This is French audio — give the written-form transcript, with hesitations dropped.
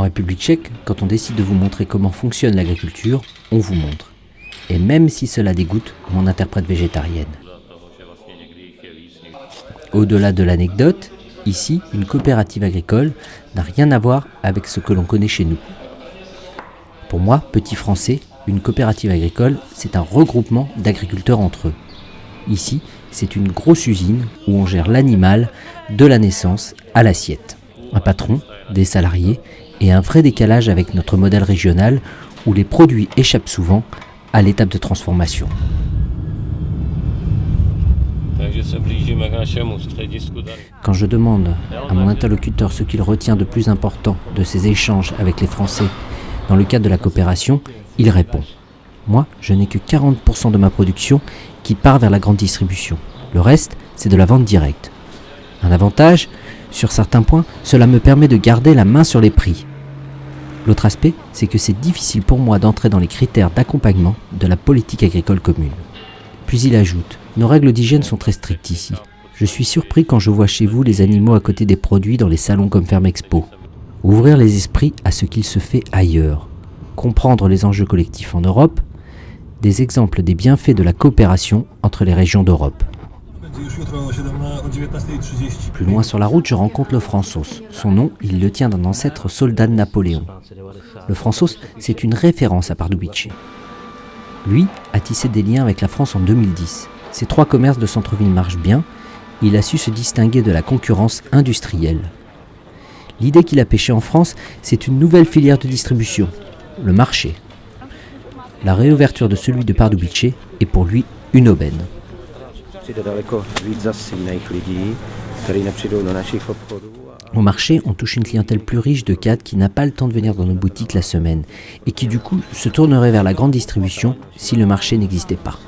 République tchèque, quand on décide de vous montrer comment fonctionne l'agriculture, on vous montre. Et même si cela dégoûte mon interprète végétarienne. Au-delà de l'anecdote, ici, une coopérative agricole n'a rien à voir avec ce que l'on connaît chez nous. Pour moi, petit français, une coopérative agricole, c'est un regroupement d'agriculteurs entre eux. Ici, c'est une grosse usine où on gère l'animal de la naissance à l'assiette. Un patron, des salariés et un vrai décalage avec notre modèle régional où les produits échappent souvent à l'étape de transformation. Quand je demande à mon interlocuteur ce qu'il retient de plus important de ces échanges avec les Français dans le cadre de la coopération, il répond « Moi, je n'ai que 40% de ma production qui part vers la grande distribution. Le reste, c'est de la vente directe. Un avantage, sur certains points, cela me permet de garder la main sur les prix. L'autre aspect, c'est que c'est difficile pour moi d'entrer dans les critères d'accompagnement de la politique agricole commune. » Puis il ajoute « Nos règles d'hygiène sont très strictes ici. Je suis surpris quand je vois chez vous les animaux à côté des produits dans les salons comme Ferme Expo. Ouvrir les esprits à ce qu'il se fait ailleurs. Comprendre les enjeux collectifs en Europe. Des exemples des bienfaits de la coopération entre les régions d'Europe. » Plus loin sur la route, je rencontre le Franços. Son nom, il le tient d'un ancêtre soldat de Napoléon. Le Franços, c'est une référence à Pardubice. Lui a tissé des liens avec la France en 2010. Ses 3 commerces de centre-ville marchent bien. Il a su se distinguer de la concurrence industrielle. L'idée qu'il a pêchée en France, c'est une nouvelle filière de distribution, le marché. La réouverture de celui de Pardubice est pour lui une aubaine. Au marché, on touche une clientèle plus riche de cadres qui n'a pas le temps de venir dans nos boutiques la semaine et qui du coup se tournerait vers la grande distribution si le marché n'existait pas.